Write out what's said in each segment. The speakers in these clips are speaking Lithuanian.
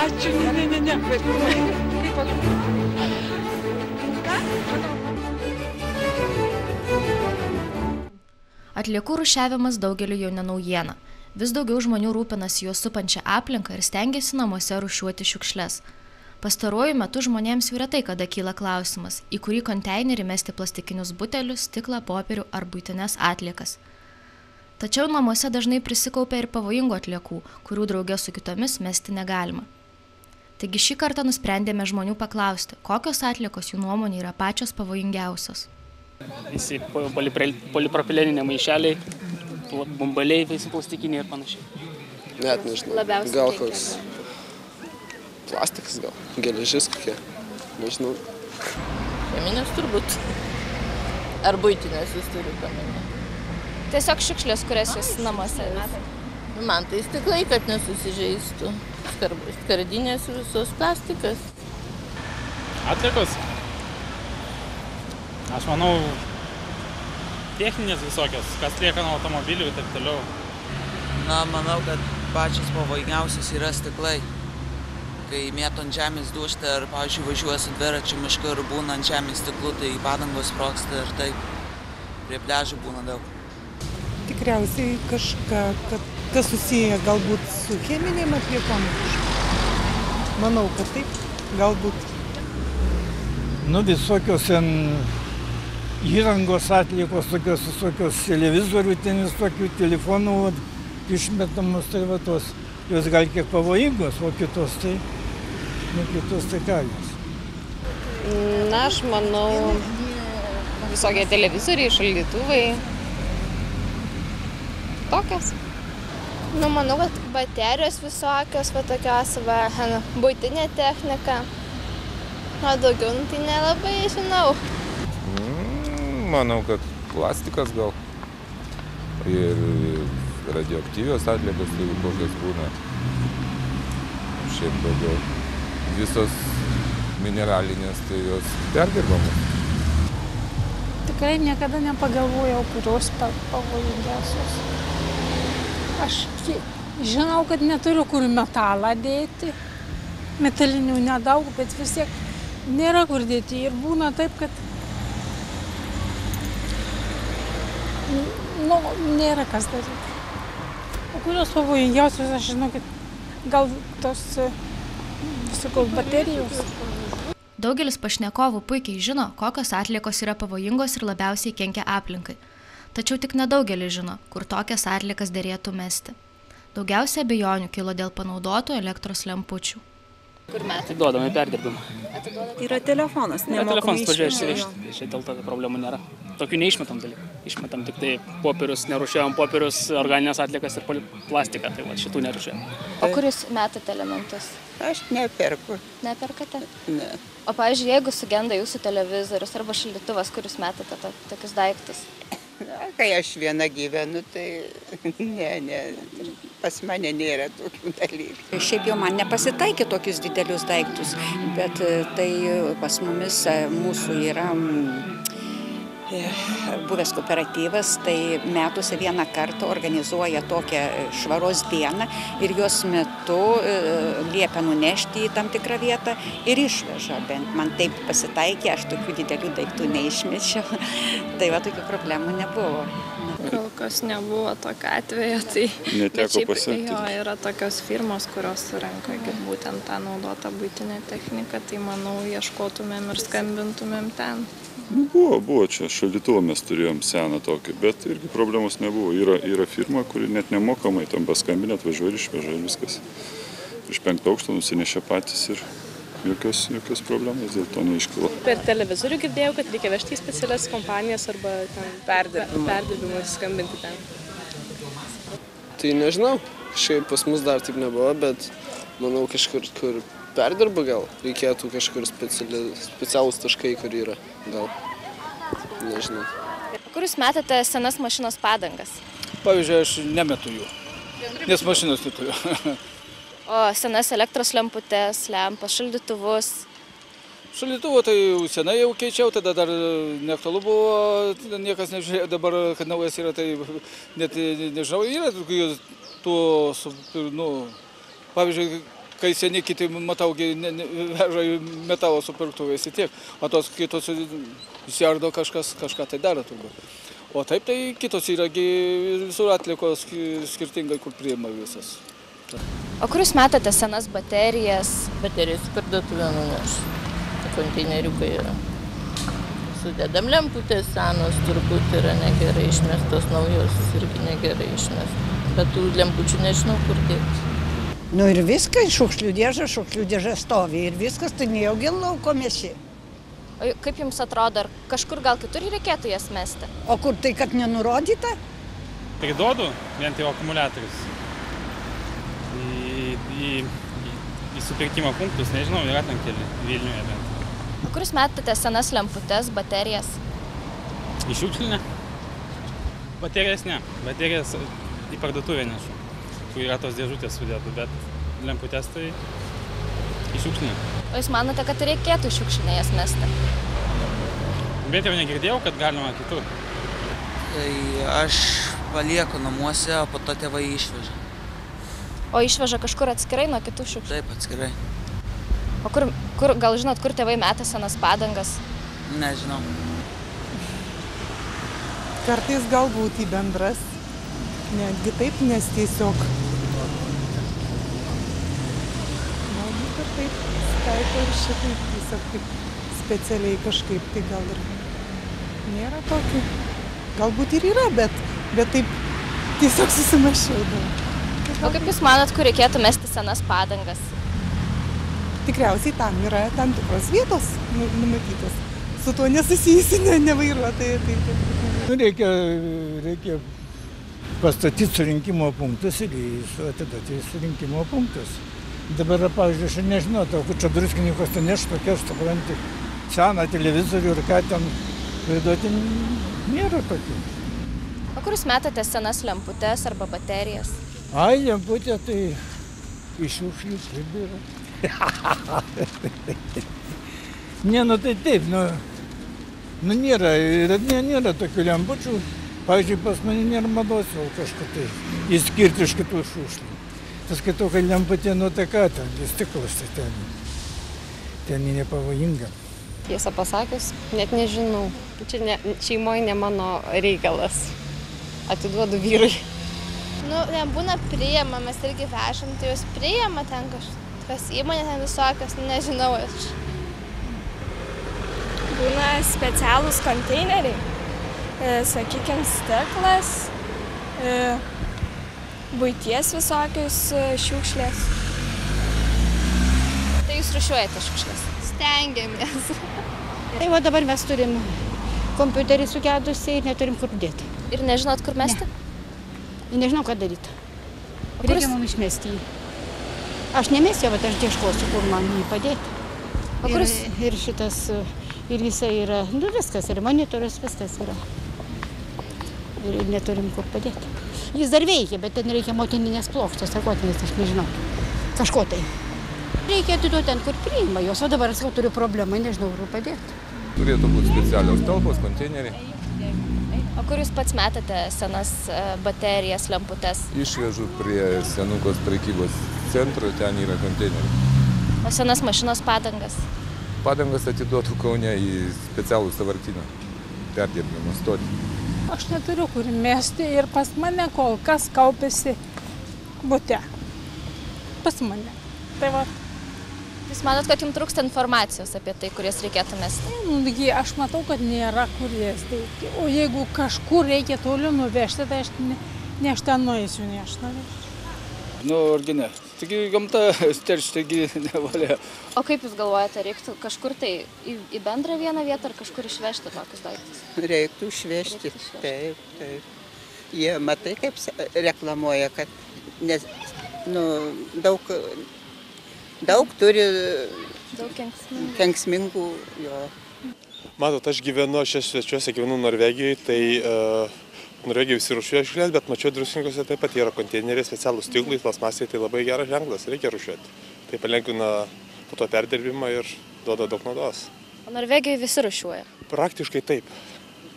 Ačiū, ne. Atliekų rūšiavimas daugeliu jau ne naujiena. Vis daugiau žmonių rūpinasi juos supančią aplinką ir stengiasi namuose rūšiuoti šiukšles. Pastaruoju metu žmonėms jau retai kada kyla klausimas, į kurį konteinerį mesti plastikinius butelius, stiklą, popierių ar buitines atliekas. Tačiau namuose dažnai prisikaupia ir pavojingų atliekų, kurių drauge su kitomis mesti negalima. Taigi šį kartą nusprendėme žmonių paklausti, kokios atliekos jų nuomonė yra pačios pavojingiausios. Visi polipropileniniai maišeliai, bumbaliai, visi plastikiniai ir panašiai. Net nežinau. Gal koks plastikas, gal geležis kokie, nežinau. Cheminės turbūt. Ar buitinės jūs turite omeny? Tiesiog šiukšlės, kurias jūs namuose. Man tai stiklai, kad nesusižeistų. Skardinės visos plastikas. Atliekos? Aš manau, techninės visokios, kas lieka nuo automobilių ir taip toliau. Na, manau, kad pačios pavojingiausios yra stiklai. Kai mėto ant žemės duštą ar, pavyzdžiui, važiuoja su dviračiu mišku ir būna ant žemės stiklų, tai padangos sprogsta ir taip. Prie pliažų būna daug. Tikriausiai kažką, kas susiję galbūt su cheminėm atliekom. Manau, kad taip, galbūt. Visokios įrangos atliekos, tokios visokios televizorių, visokių telefonų išmetamos, tai va tos, jos gal kiek pavojingos, o kitos tai kalios. Na, aš manau, visokie televizoriai, šaldytuvai, tokios. Nu, manau, kad baterijos visokios, va tokios, buitinė technika. O daugiau, tai nelabai žinau. Manau, kad plastikas gal ir radioaktyvios atliekos, jeigu kokios būna. Šiaip daugiau. Visos mineralinės, tai jos perdirbamos. Tikrai niekada nepagalvojau, kurios pavojingiausios. Aš žinau, kad neturiu kur metalą dėti. Metalinių nedaug, bet vis tiek nėra kur dėti. Ir būna taip, kad nėra kas daryti. O kurios pavojingiausios, aš žinau, kad gal tos visokios baterijos. Daugelis pašnekovų puikiai žino, kokios atliekos yra pavojingos ir labiausiai kenkia aplinkai. Tačiau tik nedaugelis žino, kur tokias atliekas derėtų mesti. Daugiausia abejonių kilo dėl panaudotų elektros lempučių. Kur metai? Atiduodame perdirbimą. Yra telefonas, nemokamai išvežti. Šiai dėl to problemų nėra. Tokių neišmetam dalykų. Išmetam tik tai popierius, nerūšiuojam popierius, organinės atliekas ir plastiką, tai va šitų nerūšiuojam. O kur jūs metate elementus? Aš neperku. Neperkate? Ne. O pavyzdžiui, jeigu sugenda jūsų televizorius arba šaldytuvas, kur jūs metate tokius daiktus? Kai aš viena gyvenu, tai ne, pas mane nėra tokių dalykų. Šiaip jau man nepasitaikė tokius didelius daiktus, bet tai pas mumis mūsų yra buvęs kooperatyvas, tai metuose vieną kartą organizuoja tokią švaros dieną ir jos metu liepia nunešti į tam tikrą vietą ir išveža. Bent man taip pasitaikė, aš tokių didelių daiktų neišmečiau. Tai va, tokių problemų nebuvo. Kol kas nebuvo tokio atvejo, tai neteko pasiekti. Jo, yra tokios firmos, kurios surenka būtent tą naudotą buitinę techniką, tai manau ieškotumėm ir skambintumėm ten. Buvo čia, šaldytuvą mes turėjom seną tokį, bet irgi problemos nebuvo. Yra firma, kuri net nemokamai tam paskambinę atvažiuoja ir išveža ir viskas. Iš 5 aukšto nusinešė patys ir jokios problemos dėl to neiškilo. Per televizorių girdėjau, kad reikia vežti į specialias kompanijas arba perdirbimui skambinti ten. Tai nežinau, šiaip pas mus dar taip nebuvo, bet manau kažkur, kur perdirba gal, reikėtų kažkur specialūs taškai, kur yra, gal, nežinau. Kur jūs metate senas mašinos padangas? Pavyzdžiui, aš nemetu jų, nes mašinos neturiu. O senas elektros lemputės, lempas, šaldytuvus? Šaldytuvo tai senai jau keičiau, tada dar neaktualu buvo, niekas nežiūrėjo, dabar, kad naujas yra, tai net nežinau, yra tų, pavyzdžiui, kai seni kiti, matau, veža į metalo supirktuvės į tiek, o tos kitos įsiardo kažką tai daro turbūt. O taip tai kitos yra visur atlikos skirtingai, kur priima visas. O kur jūs metate senas baterijas? Baterijas parduotuvę nuneš. Konteineriukai yra. Sudedam lemputės senos, turbūt yra negerai išmestos, naujos irgi negerai išmestos. Bet tų lempučių nežinau, kur dėti. Nu ir viskas, šiukšlių dėžė stovi ir viskas, tai nejaugi lauko mesi. O kaip jums atrodo, ar kažkur gal kitur reikėtų jas mesti? O kur tai, kad nenurodyta? Priduodu vien tai akumuliatorius į supirkimo punktus, nežinau, yra ten keli Vilniuje bent. O kur jūs metate senas lemputes, baterijas? Į šiukšlinę? Baterijas ne. Baterijas į parduotuvę nešu, kur yra tos dėžutės sudėtų, bet lemputes tai į šiukšlinę. O jūs manote, kad reikėtų į šiukšlinę jas mesti? Bet jau negirdėjau, kad galima kitur. Tai aš palieku namuose, o po to tėvai išveža. O išveža kažkur atskirai nuo kitų šiukšlių? Taip, atskirai. O gal žinot, kur tėvai meta senas padangas? Nežinau. Kartais galbūt į bendras, netgi taip, nes tiesiog galbūt ir taip skaito ir šitaip tiesiog taip specialiai kažkaip, tai gal ir nėra tokių. Galbūt ir yra, bet taip tiesiog susimašiau daug. O kaip jūs manot, kur reikėtų mesti senas padangas? Tikriausiai tam yra tam tikros vietos numatytos. Su tuo nesusijusi nevairuotojai. Reikia pastatyti surinkimo punktus ir atiduoti surinkimo punktus. Dabar, pavyzdžiui, aš nežinau, kur čia druskininkas ten neš tokia, supranti, seną televizorių ir ką ten priduoti, nėra tokių. O kur jūs metate senas lemputes arba baterijas? Ai, lemputė tai iš šiukšlių pribėra. Ne, nu tai taip, nėra tokių lempučių. Pavyzdžiui, pas mane nėra mados jau kažką tai išskirti iš kitų šiukšlių. Tas skaitau, kad lemputė, nu tai ką ten, stiklas tai ten nepavojinga. Tiesą pasakius, net nežinau. Čia šeimoje ne mano reikalas. Atiduodu vyrui. Nu, nebūna priima, mes irgi vežam, tai jūs priima ten kažkas įmonė, ten visokios, nežinau aš. Būna specialūs konteineriai, sakykime, stiklas, buities visokius šiukšlės. Tai jūs rūšiuojate šiukšlės? Stengiamės. Tai va dabar mes turim kompiuterį sugedusi ir neturim kur dėti. Ir nežinot, kur mesti? Nežinau, ką daryti. Reikia mums išmesti jį. Aš nemesiu, bet aš ieškosiu, kur man jį padėti. Ir šitas, ir visai yra, nu viskas, ir monitorius, viskas yra. Ir neturim kur padėti. Jis dar veikia, bet ten reikia motininės plokštės, ar kotinės, aš nežinau. Kažko tai. Reikia atiduoti ten, kur priima jos, o dabar aš turiu problemą, nežinau, kur padėti. Turėtų būti specialios talpos, konteineriai. O kur jūs pats metate senas baterijas, lemputes? Išvežu prie senukos prekybos centro, ten yra konteineriai. O senas mašinos padangas? Padangas atiduotų Kaune į specialų sąvartyną, perdirbimo stotį. Aš neturiu kur mesti ir pas mane kol kas kaupėsi bute. Pas mane. Tai va. Jūs manot, kad jums trūksta informacijos apie tai, kur jas reikėtų mesti? Aš matau, kad nėra kur jas dėti. O jeigu kažkur reikia toliau nuvežti, tai aš ten nueisiu, ne aš nuvežti. Nu, argi ne. Taigi gamta teršti, taigi nevalia. O kaip jūs galvojate, reiktų kažkur tai į bendrą vieną vietą ar kažkur išvežti tokius daiktus? Reiktų išvežti, taip, taip. Jie, matai, kaip reklamuoja, kad daug turi kenksmingų jo. Matot, aš svečiuose gyvenu Norvegijoje, tai Norvegijoje visi rūšiuoja šiukšles, bet mačiau druskininkuose taip pat yra konteineriai, specialūs stiklai, plastmasai, tai labai geras ženklas, reikia rūšiuoti. Tai palengvina po to perdirbimą ir duoda daug naudos. O Norvegijoje visi rūšiuoja? Praktiškai taip.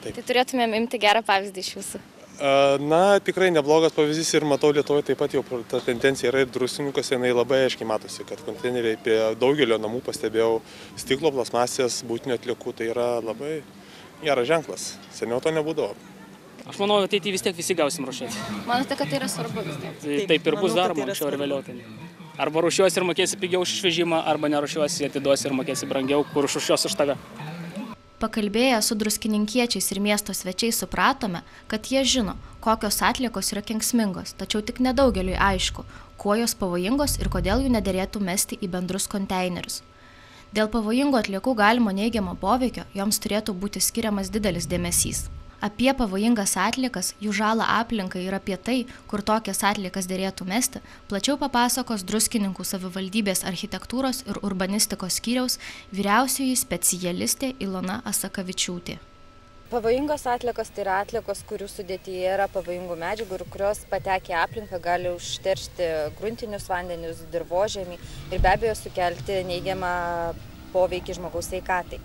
Tai turėtumėm imti gerą pavyzdį iš jūsų. Na, tikrai neblogas pavyzdys ir matau Lietuvoje taip pat jau ta tendencija yra ir Druskininkuose, jinai labai aiškiai matosi, kad konteineriai prie daugelio namų pastebėjau stiklo, plasmasės, buitinių atliekų, tai yra labai geras ženklas. Seniau to nebūdavo. Aš manau, ateityje vis tiek visi gausim rūšiuoti. Manote, kad tai yra svarbu vis tiek? Taip ir bus daroma anksčiau ar vėliau. Arba rūšiuosi ir mokėsi pigiau už išvežimą, arba nerūšiuosi, atiduosi ir mokėsi brangiau, kur rūšiuos už tave. Pakalbėję su druskininkiečiais ir miesto svečiais supratome, kad jie žino, kokios atliekos yra kenksmingos, tačiau tik nedaugeliui aišku, kuo jos pavojingos ir kodėl jų nederėtų mesti į bendrus konteinerius. Dėl pavojingų atliekų galimo neigiamo poveikio joms turėtų būti skiriamas didelis dėmesys. Apie pavojingas atliekas, jų žalą aplinkai ir apie tai, kur tokias atliekas derėtų mesti, plačiau papasakos Druskininkų savivaldybės architektūros ir urbanistikos skyriaus vyriausioji specialistė Ilona Asakavičiūtė. Pavojingos atliekos tai yra atliekos, kurių sudėtyje yra pavojingų medžiagų ir kurios patekę į aplinką gali užteršti gruntinius vandenius, dirvožemį ir be abejo sukelti neigiamą poveikį žmogaus sveikatai.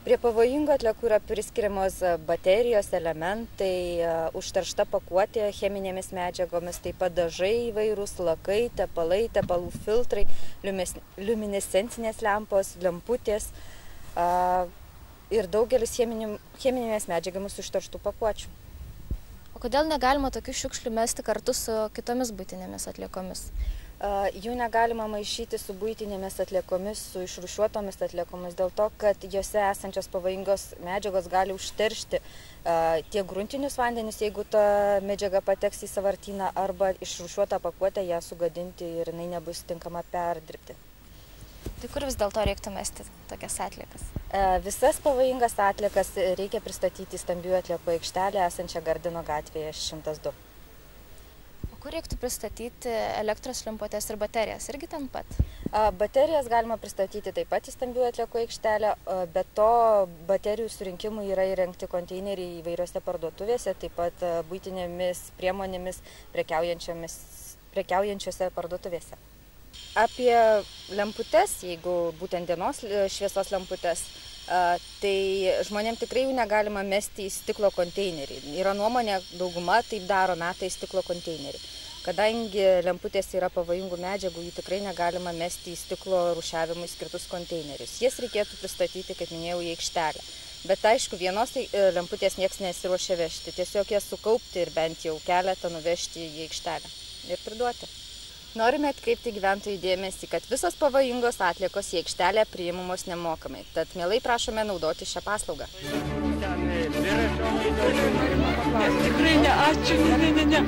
Prie pavojingų atliekų yra priskiriamos baterijos, elementai, užteršta pakuotė cheminėmis medžiagomis, taip pat dažai įvairūs, lakai, tepalai, tepalų filtrai, liuminescencinės lempos, lemputės ir daugelis cheminėmis medžiagomis užterštų pakuočių. O kodėl negalima tokių šiukšlių mesti kartu su kitomis buitinėmis atliekomis? Jų negalima maišyti su buitinėmis atliekomis, su išrūšiuotomis atliekomis, dėl to, kad jose esančios pavojingos medžiagos gali užteršti tiek gruntinius vandenis, jeigu ta medžiaga pateks į sąvartyną, arba išrūšiuotą pakuotę ją sugadinti ir jinai nebus tinkama perdirbti. Tai kur vis dėlto reiktų mesti tokias atliekas? Visas pavojingas atliekas reikia pristatyti į stambiųjų atliekų aikštelę esančią Gardino gatvėje 102. Kur reiktų pristatyti elektros lemputes ir baterijas? Irgi ten pat? Baterijas galima pristatyti taip pat į stambiųjų atliekų aikštelę, bet to baterijų surinkimui yra įrengti konteineriai įvairiose parduotuvėse, taip pat buitinėmis priemonėmis prekiaujančiose parduotuvėse. Apie lemputes, jeigu būtent dienos šviesos lemputes, tai žmonėm tikrai jų negalima mesti į stiklo konteinerį. Yra nuomonė, dauguma taip daro, meta į stiklo konteinerį. Kadangi lemputės yra pavojingų medžiagų, jų tikrai negalima mesti į stiklo rūšiavimui skirtus konteinerius. Jas reikėtų pristatyti, kaip minėjau, į aikštelę. Bet aišku, vienos lemputės nieks nesiruošia vežti, tiesiog jas sukaupti ir bent jau keletą nuvežti į aikštelę ir priduoti. Norime atkreipti gyventojų dėmesį, kad visos pavojingos atliekos į aikštelę priimamos nemokamai, tad mielai prašome naudoti šią paslaugą. Tikrai ne, ačiū, ne.